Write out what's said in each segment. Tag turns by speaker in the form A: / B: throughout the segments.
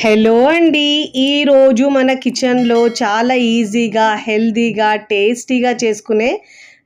A: Hello అండి. ఈరోజు మన కిచెన్లో చాలా ఈజీగా హెల్తీగా టేస్టీగా చేసుకునే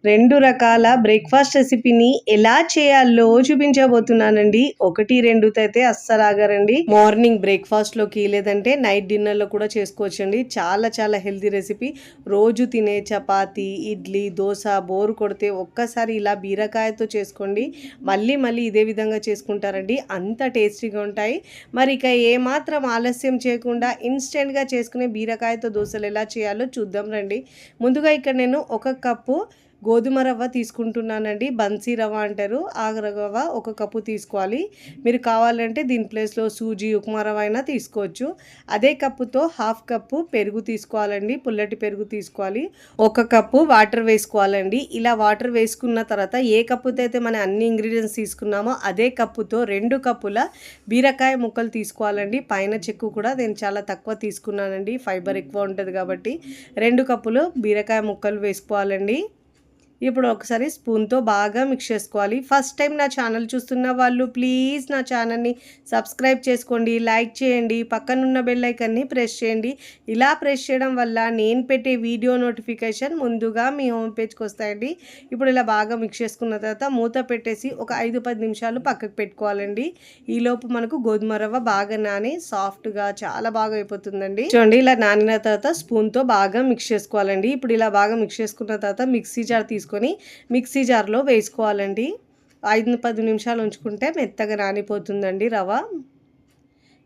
A: 2 రకాల బ్రేక్ఫాస్ట్ రెసిపీని ఎలా చేయాలో చూపించబోతున్నానండి. 1, 2తో అయితే అస్సలు ఆగరండి. మార్నింగ్ బ్రేక్ఫాస్ట్లోకి లేదంటే నైట్ డిన్నర్లో కూడా చేసుకోవచ్చండి. చాలా చాలా హెల్తీ రెసిపీ. రోజు తినే చపాతీ, ఇడ్లీ, దోశ బోరు కొడితే ఒక్కసారి ఇలా బీరకాయతో చేసుకోండి. మళ్ళీ మళ్ళీ ఇదే విధంగా చేసుకుంటారండి. అంత టేస్టీగా ఉంటాయి. మరి ఇక ఏమాత్రం ఆలస్యం చేయకుండా ఇన్స్టెంట్గా చేసుకునే బీరకాయతో దోశలు ఎలా చేయాలో చూద్దాం రండి. ముందుగా ఇక్కడ నేను 1 కప్పు గోధుమ రవ్వ తీసుకుంటున్నానండి. బన్సీ రవ్వ అంటారు. ఆ రవ్వ 1 కప్పు తీసుకోవాలి. మీరు కావాలంటే దీని ప్లేస్లో సూజీ, ఉప్మా రవ్వ అయినా తీసుకోవచ్చు. అదే కప్పుతో 1/2 కప్పు పెరుగు తీసుకోవాలండి. పుల్లటి పెరుగు తీసుకోవాలి. 1 కప్పు వాటర్ వేసుకోవాలండి. ఇలా వాటర్ వేసుకున్న తర్వాత ఏ కప్పుతో అయితే మనం అన్ని ఇంగ్రీడియంట్స్ తీసుకున్నామో అదే కప్పుతో 2 కప్పుల బీరకాయ ముక్కలు తీసుకోవాలండి. పైన చెక్కు కూడా నేను చాలా తక్కువ తీసుకున్నానండి. ఫైబర్ ఎక్కువ ఉంటుంది కాబట్టి 2 కప్పులు బీరకాయ ముక్కలు వేసుకోవాలండి. ఇప్పుడు ఒకసారి స్పూన్తో బాగా మిక్స్ చేసుకోవాలి. ఫస్ట్ టైం నా ఛానల్ చూస్తున్న వాళ్ళు ప్లీజ్ నా ఛానల్ని సబ్స్క్రైబ్ చేసుకోండి, లైక్ చేయండి, పక్కనున్న బెల్ ఐకాన్ని ప్రెస్ చేయండి. ఇలా ప్రెస్ చేయడం వల్ల నేను పెట్టే వీడియో నోటిఫికేషన్ ముందుగా మీ హోమ్ పేజ్కి వస్తాయండి. ఇప్పుడు ఇలా బాగా మిక్స్ చేసుకున్న తర్వాత మూత పెట్టేసి ఒక 5-10 నిమిషాలు పక్కకు పెట్టుకోవాలండి. ఈలోపు మనకు గోధుమ రవ్వ బాగా నాని సాఫ్ట్గా చాలా బాగా అయిపోతుందండి. చూడండి, ఇలా నానిన తర్వాత స్పూన్తో బాగా మిక్స్ చేసుకోవాలండి. ఇప్పుడు ఇలా బాగా మిక్స్ చేసుకున్న తర్వాత మిక్సీ జార్ తీసుకొని మిక్సీ జార్లో వేసుకోవాలండి. 5-10 నిమిషాలు ఉంచుకుంటే మెత్తగా నానిపోతుందండి రవ్వ.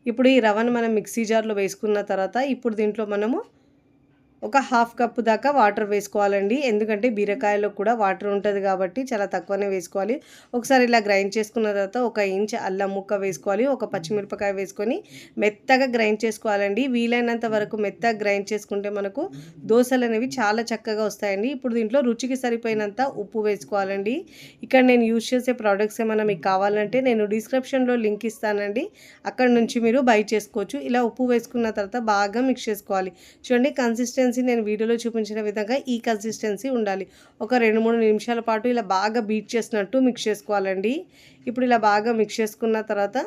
A: ఇప్పుడు ఈ రవ్వను మనం మిక్సీ జార్లో వేసుకున్న తర్వాత ఇప్పుడు దీంట్లో మనము ఒక 1/2 కప్పు దాకా వాటర్ వేసుకోవాలండి. ఎందుకంటే బీరకాయలో కూడా వాటర్ ఉంటుంది కాబట్టి చాలా తక్కువనే వేసుకోవాలి. ఒకసారి ఇలా గ్రైండ్ చేసుకున్న తర్వాత 1 ఇంచ్ అల్లం ముక్క వేసుకోవాలి. 1 పచ్చిమిరపకాయ వేసుకొని మెత్తగా గ్రైండ్ చేసుకోవాలండి. వీలైనంత వరకు మెత్తగా గ్రైండ్ చేసుకుంటే మనకు దోశలు అనేవి చాలా చక్కగా వస్తాయండి. ఇప్పుడు దీంట్లో రుచికి సరిపోయినంత ఉప్పు వేసుకోవాలండి. ఇక్కడ నేను యూజ్ చేసే ప్రోడక్ట్స్ ఏమైనా మీకు కావాలంటే నేను డిస్క్రిప్షన్లో లింక్ ఇస్తానండి. అక్కడ నుంచి మీరు బై చేసుకోవచ్చు. ఇలా ఉప్పు వేసుకున్న తర్వాత బాగా మిక్స్ చేసుకోవాలి. చూడండి, కన్సిస్టెన్సీ నేను వీడియోలో చూపించిన విధంగా ఈ కన్సిస్టెన్సీ ఉండాలి. ఒక 2-3 నిమిషాల పాటు ఇలా బాగా బీట్ చేసినట్టు మిక్స్ చేసుకోవాలండి. ఇప్పుడు ఇలా బాగా మిక్స్ చేసుకున్న తర్వాత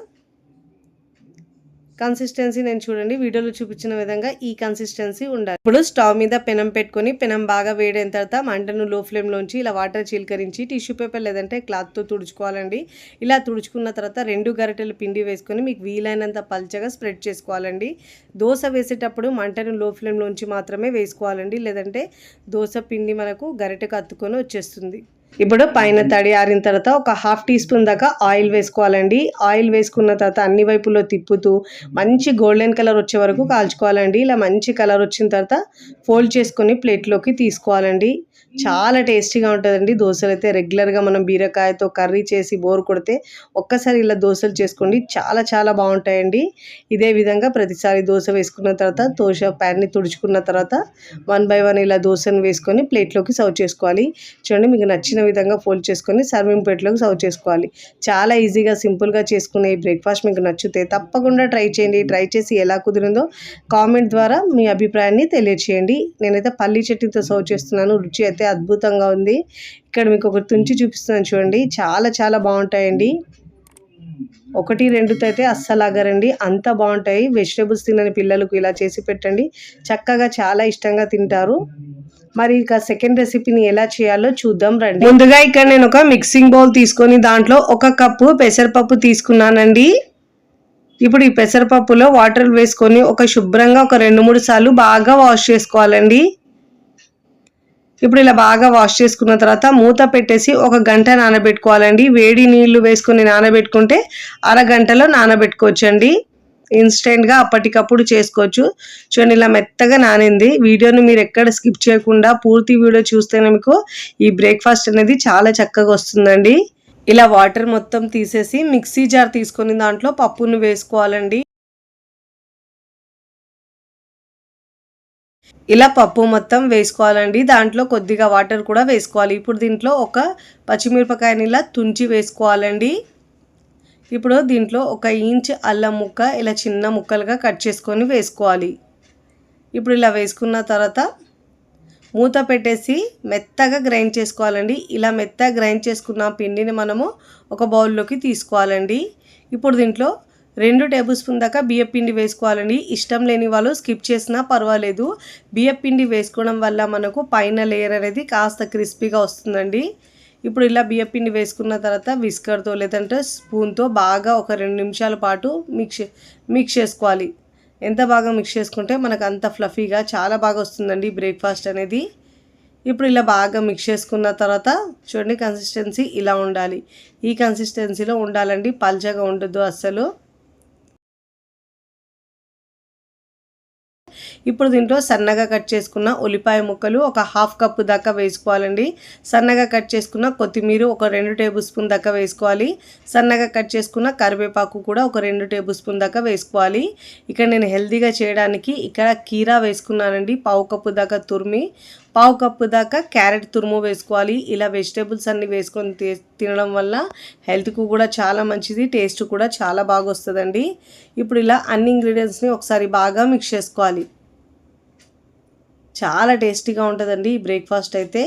A: కన్సిస్టెన్సీ నేను చూడండి వీడియోలో చూపించిన విధంగా ఈ కన్సిస్టెన్సీ ఉండాలి. ఇప్పుడు స్టవ్ మీద పెనం పెట్టుకొని పెనం బాగా వేడైన తర్వాత మంటను లో ఫ్లేమ్లోంచి ఇలా వాటర్ చిలకరించి టిష్యూ పేపర్ లేదంటే క్లాత్తో తుడుచుకోవాలండి. ఇలా తుడుచుకున్న తర్వాత 2 గరిటెలు పిండి వేసుకొని మీకు వీలైనంత పల్చగా స్ప్రెడ్ చేసుకోవాలండి. దోశ వేసేటప్పుడు మంటను లో ఫ్లేమ్లోంచి మాత్రమే వేసుకోవాలండి, లేదంటే దోశ పిండి మనకు గరిటెకు అత్తుకొని వచ్చేస్తుంది. ఇప్పుడు పైన తడి ఆరిన తర్వాత ఒక 1/2 టీ స్పూన్ దాకా ఆయిల్ వేసుకోవాలండి. ఆయిల్ వేసుకున్న తర్వాత అన్ని వైపులో తిప్పుతూ మంచి గోల్డెన్ కలర్ వచ్చే వరకు కాల్చుకోవాలండి. ఇలా మంచి కలర్ వచ్చిన తర్వాత ఫోల్డ్ చేసుకొని ప్లేట్లోకి తీసుకోవాలండి. చాలా టేస్టీగా ఉంటుందండి దోశలు అయితే. రెగ్యులర్గా మనం బీరకాయతో కర్రీ చేసి బోర్ కొడితే ఒక్కసారి ఇలా దోశలు చేసుకోండి, చాలా చాలా బాగుంటాయండి. ఇదే విధంగా ప్రతిసారి దోశ వేసుకున్న తర్వాత దోశ ప్యాన్ని తుడుచుకున్న తర్వాత 1 బై 1 ఇలా దోశను వేసుకొని ప్లేట్లోకి సర్వ్ చేసుకోవాలి. చూడండి, మీకు నచ్చిన విధంగా ఫోల్డ్ చేసుకొని సర్వింగ్ ప్లేట్లోకి సర్వ్ చేసుకోవాలి. చాలా ఈజీగా సింపుల్గా చేసుకునే ఈ బ్రేక్ఫాస్ట్ మీకు నచ్చితే తప్పకుండా ట్రై చేయండి. ట్రై చేసి ఎలా కుదిరిందో కామెంట్ ద్వారా మీ అభిప్రాయాన్ని తెలియచేయండి. నేనైతే పల్లీ చట్నీతో సర్వ్ చేస్తున్నాను. రుచి అయితే అద్భుతంగా ఉంది. ఇక్కడ మీకు ఒకటి తుంచి చూపిస్తున్నాను చూడండి, చాలా చాలా బాగుంటాయండి. 1, 2తో అయితే అస్సలు ఆగరండి, అంత బాగుంటాయి. వెజిటేబుల్స్ తినని పిల్లలకు ఇలా చేసి పెట్టండి, చక్కగా చాలా ఇష్టంగా తింటారు. మరి ఇక సెకండ్ రెసిపీని ఎలా చేయాలో చూద్దాం రండి. ముందుగా ఇక్కడ నేను ఒక మిక్సింగ్ బౌల్ తీసుకొని దాంట్లో 1 కప్పు పెసరపప్పు తీసుకున్నానండి. ఇప్పుడు ఈ పెసరపప్పులో వాటర్ వేసుకొని శుభ్రంగా ఒక 2-3 సార్లు బాగా వాష్ చేసుకోవాలండి. ఇప్పుడు ఇలా బాగా వాష్ చేసుకున్న తర్వాత మూత పెట్టేసి 1 గంట నానబెట్టుకోవాలండి. వేడి నీళ్లు వేసుకొని నానబెట్టుకుంటే అరగంటలో నానబెట్టుకోవచ్చండి. ఇన్స్టెంట్గా అప్పటికప్పుడు చేసుకోవచ్చు. చూడండి, ఇలా మెత్తగా నానింది. వీడియోని మీరు ఎక్కడ స్కిప్ చేయకుండా పూర్తి వీడియో చూస్తేనే మీకు ఈ బ్రేక్ఫాస్ట్ అనేది చాలా చక్కగా వస్తుందండి. ఇలా వాటర్ మొత్తం తీసేసి మిక్సీ జార్ తీసుకొని దాంట్లో పప్పును వేసుకోవాలండి. ఇలా పప్పు మొత్తం వేసుకోవాలండి. దాంట్లో కొద్దిగా వాటర్ కూడా వేసుకోవాలి. ఇప్పుడు దీంట్లో 1 పచ్చిమిరపకాయని ఇలా తుంచి వేసుకోవాలండి. ఇప్పుడు దీంట్లో 1 ఇంచ్ అల్లం ముక్క ఇలా చిన్న ముక్కలుగా కట్ చేసుకొని వేసుకోవాలి. ఇప్పుడు ఇలా వేసుకున్న తర్వాత మూత పెట్టేసి మెత్తగా గ్రైండ్ చేసుకోవాలండి. ఇలా మెత్తగా గ్రైండ్ చేసుకున్న పిండిని మనము ఒక బౌల్లోకి తీసుకోవాలండి. ఇప్పుడు దీంట్లో 2 టేబుల్ స్పూన్ దాకా బియ్యం పిండి వేసుకోవాలండి. ఇష్టం లేని వాళ్ళు స్కిప్ చేసినా పర్వాలేదు. బియ్యం పిండి వేసుకోవడం వల్ల మనకు పైన లేయర్ అనేది కాస్త క్రిస్పీగా వస్తుందండి. ఇప్పుడు ఇలా బియ్యం పిండి వేసుకున్న తర్వాత విస్కర్తో లేదంటే స్పూన్తో బాగా ఒక 2 నిమిషాల పాటు మిక్స్ చేసుకోవాలి. ఎంత బాగా మిక్స్ చేసుకుంటే మనకు అంత ఫ్లఫీగా చాలా బాగా వస్తుందండి బ్రేక్ఫాస్ట్ అనేది. ఇప్పుడు ఇలా బాగా మిక్స్ చేసుకున్న తర్వాత చూడండి, కన్సిస్టెన్సీ ఇలా ఉండాలి. ఈ కన్సిస్టెన్సీలో ఉండాలండి, పల్చగా ఉండదు అస్సలు. ఇప్పుడు దీంట్లో సన్నగా కట్ చేసుకున్న ఉల్లిపాయ ముక్కలు ఒక 1/2 కప్పు దాకా వేసుకోవాలండి. సన్నగా కట్ చేసుకున్న కొత్తిమీర ఒక 2 టేబుల్ స్పూన్ దాకా వేసుకోవాలి. సన్నగా కట్ చేసుకున్న కరివేపాకు కూడా ఒక 2 టేబుల్ స్పూన్ దాకా వేసుకోవాలి. ఇక్కడ నేను హెల్తీగా చేయడానికి ఇక్కడ కీరా వేసుకున్నానండి, 1/2 కప్పు దాకా తురిమి. 1/2 కప్పు దాకా క్యారెట్ తురుము వేసుకోవాలి. ఇలా వెజిటేబుల్స్ అన్నీ వేసుకొని తినడం వల్ల హెల్త్కు కూడా చాలా మంచిది, టేస్ట్ కూడా చాలా బాగా వస్తుందండి. ఇప్పుడు ఇలా అన్ని ఇంగ్రీడియంట్స్ని ఒకసారి బాగా మిక్స్ చేసుకోవాలి. చాలా టేస్టీగా ఉంటుందండి ఈ బ్రేక్ఫాస్ట్ అయితే.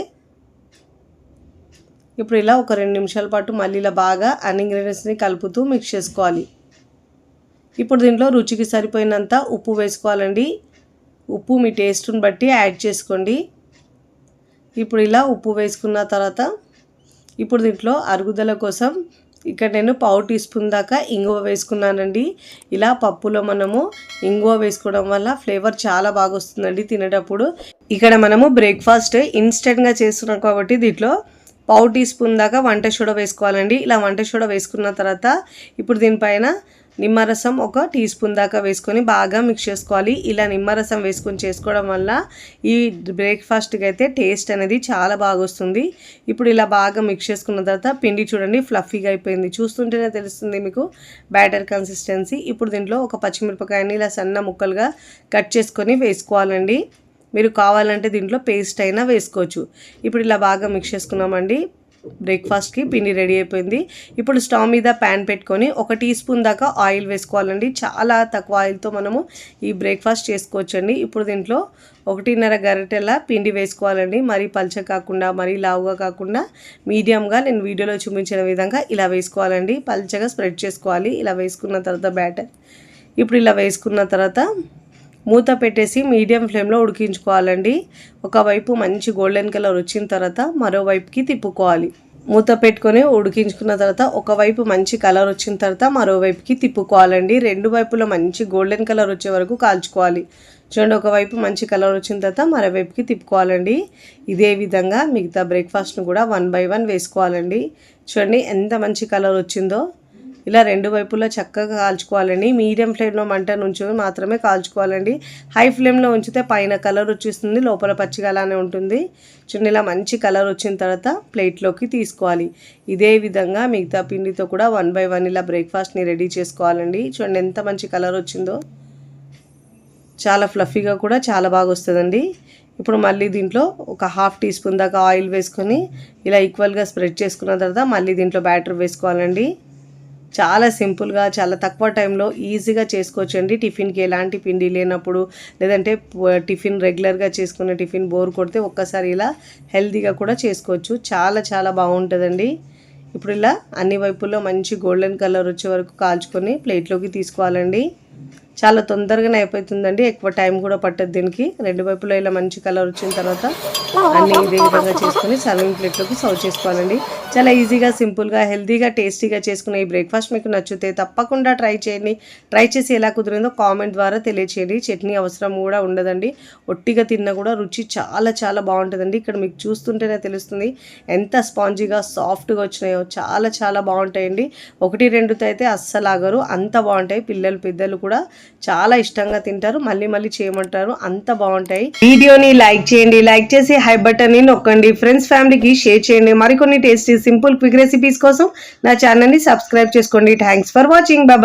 A: ఇప్పుడు ఇలా ఒక 2 నిమిషాల పాటు మళ్ళీ ఇలా బాగా అన్ని ఇంగ్రీడియంట్స్ని కలుపుతూ మిక్స్ చేసుకోవాలి. ఇప్పుడు దీంట్లో రుచికి సరిపోయినంత ఉప్పు వేసుకోవాలండి. ఉప్పు మీ టేస్ట్ని బట్టి యాడ్ చేసుకోండి. ఇప్పుడు ఇలా ఉప్పు వేసుకున్న తర్వాత ఇప్పుడు దీంట్లో అరుగుదల కోసం ఇక్కడ నేను 1/2 టీ స్పూన్ దాకా ఇంగువ వేసుకున్నానండి. ఇలా పప్పులో మనము ఇంగువ వేసుకోవడం వల్ల ఫ్లేవర్ చాలా బాగా వస్తుందండి తినేటప్పుడు. ఇక్కడ మనము బ్రేక్ఫాస్ట్ ఇన్స్టెంట్గా చేస్తున్నాం కాబట్టి దీంట్లో 1/2 టీ స్పూన్ దాకా వంట సోడా వేసుకోవాలండి. ఇలా వంట సోడా వేసుకున్న తర్వాత ఇప్పుడు దీనిపైన నిమ్మరసం ఒక టీ స్పూన్ దాకా వేసుకొని బాగా మిక్స్ చేసుకోవాలి. ఇలా నిమ్మరసం వేసుకొని చేసుకోవడం వల్ల ఈ బ్రేక్ఫాస్ట్కి అయితే టేస్ట్ అనేది చాలా బాగా వస్తుంది. ఇప్పుడు ఇలా బాగా మిక్స్ చేసుకున్న తర్వాత పిండి చూడండి ఫ్లఫీగా అయిపోయింది, చూస్తుంటేనే తెలుస్తుంది మీకు బ్యాటర్ కన్సిస్టెన్సీ. ఇప్పుడు దీంట్లో ఒక పచ్చిమిరపకాయని ఇలా సన్న ముక్కలుగా కట్ చేసుకొని వేసుకోవాలండి. మీరు కావాలంటే దీంట్లో పేస్ట్ అయినా వేసుకోవచ్చు. ఇప్పుడు ఇలా బాగా మిక్స్ చేసుకున్నామండి. బ్రేక్ఫాస్ట్కి పిండి రెడీ అయిపోయింది. ఇప్పుడు స్టవ్ మీద ప్యాన్ పెట్టుకొని 1 టీ స్పూన్ దాకా ఆయిల్ వేసుకోవాలండి. చాలా తక్కువ ఆయిల్తో మనము ఈ బ్రేక్ఫాస్ట్ చేసుకోవచ్చండి. ఇప్పుడు దీంట్లో 1.5 గరిటెల పిండి వేసుకోవాలండి. మరీ పల్చ కాకుండా మరీ లావుగా కాకుండా మీడియంగా నేను వీడియోలో చూపించిన విధంగా ఇలా వేసుకోవాలండి. పల్చగా స్ప్రెడ్ చేసుకోవాలి. ఇలా వేసుకున్న తర్వాత బ్యాటర్ ఇప్పుడు ఇలా వేసుకున్న తర్వాత మూత పెట్టేసి మీడియం ఫ్లేమ్లో ఉడికించుకోవాలండి. ఒకవైపు మంచి గోల్డెన్ కలర్ వచ్చిన తర్వాత మరోవైపుకి తిప్పుకోవాలి. మూత పెట్టుకొని ఉడికించుకున్న తర్వాత ఒకవైపు మంచి కలర్ వచ్చిన తర్వాత మరోవైపుకి తిప్పుకోవాలండి. 2 వైపులో మంచి గోల్డెన్ కలర్ వచ్చే వరకు కాల్చుకోవాలి. చూడండి, ఒకవైపు మంచి కలర్ వచ్చిన తర్వాత మరోవైపుకి తిప్పుకోవాలండి. ఇదే విధంగా మిగతా బ్రేక్ఫాస్ట్ను కూడా 1 బై 1 వేసుకోవాలండి. చూడండి ఎంత మంచి కలర్ వచ్చిందో. ఇలా 2 వైపులా చక్కగా కాల్చుకోవాలండి. మీడియం ఫ్లేమ్లో మంట ఉంచుకొని మాత్రమే కాల్చుకోవాలండి. హై ఫ్లేమ్లో ఉంచితే పైన కలర్ వచ్చేస్తుంది, లోపల పచ్చిగా అలానే ఉంటుంది. చూడండి, ఇలా మంచి కలర్ వచ్చిన తర్వాత ప్లేట్లోకి తీసుకోవాలి. ఇదే విధంగా మిగతా పిండితో కూడా 1 బై 1 ఇలా బ్రేక్ఫాస్ట్ని రెడీ చేసుకోవాలండి. చూడండి ఎంత మంచి కలర్ వచ్చిందో, చాలా ఫ్లఫీగా కూడా చాలా బాగా వస్తుందండి. ఇప్పుడు మళ్ళీ దీంట్లో ఒక 1/2 టీ స్పూన్ దాకా ఆయిల్ వేసుకొని ఇలా ఈక్వల్గా స్ప్రెడ్ చేసుకున్న తర్వాత మళ్ళీ దీంట్లో బ్యాటర్ వేసుకోవాలండి. చాలా సింపుల్గా చాలా తక్కువ టైంలో ఈజీగా చేసుకోవచ్చండి. టిఫిన్కి ఎలాంటి పిండి లేనప్పుడు, లేదంటే టిఫిన్ రెగ్యులర్గా చేసుకునే టిఫిన్ బోర్ కొడితే ఒక్కసారి ఇలా హెల్తీగా కూడా చేసుకోవచ్చు. చాలా చాలా బాగుంటుందండి. ఇప్పుడు ఇలా అన్ని వైపుల్లో మంచి గోల్డెన్ కలర్ వచ్చే వరకు కాల్చుకొని ప్లేట్లోకి తీసుకోవాలండి. చాలా తొందరగానే అయిపోతుందండి, ఎక్కువ టైం కూడా పట్టదు దీనికి. 2 వైపులో ఇలా మంచి కలర్ వచ్చిన తర్వాత అన్నీ ఇదే విధంగా చేసుకొని సర్వింగ్ ప్లేట్లోకి సర్వ్ చేసుకోవాలండి. చాలా ఈజీగా, సింపుల్గా, హెల్తీగా, టేస్టీగా చేసుకునే ఈ బ్రేక్ఫాస్ట్ మీకు నచ్చితే తప్పకుండా ట్రై చేయండి. ట్రై చేసి ఎలా కుదిరిందో కామెంట్ ద్వారా తెలియచేయండి. చట్నీ అవసరం కూడా ఉండదండి, ఒట్టిగా తిన్నా కూడా రుచి చాలా చాలా బాగుంటుందండి. ఇక్కడ మీకు చూస్తుంటేనే తెలుస్తుంది ఎంత స్పాంజీగా సాఫ్ట్గా వచ్చినాయో. చాలా చాలా బాగుంటాయండి. 1-2తో అయితే అస్సలు ఆగరు, అంత బాగుంటాయి. పిల్లలు పెద్దలు కూడా చాలా ఇష్టంగా తింటారు, మళ్ళీ మళ్ళీ చేయమంటారు, అంత బాగుంటాయి. వీడియోని లైక్ చేయండి, లైక్ చేసి హై బటన్ ని నొక్కండి. ఫ్రెండ్స్ ఫ్యామిలీకి షేర్ చేయండి. మరికొన్ని టేస్టీ సింపుల్ క్విక్ రెసిపీస్ కోసం నా ఛానల్ ని సబ్స్క్రైబ్ చేసుకోండి. Thanks for watching. బాయ్.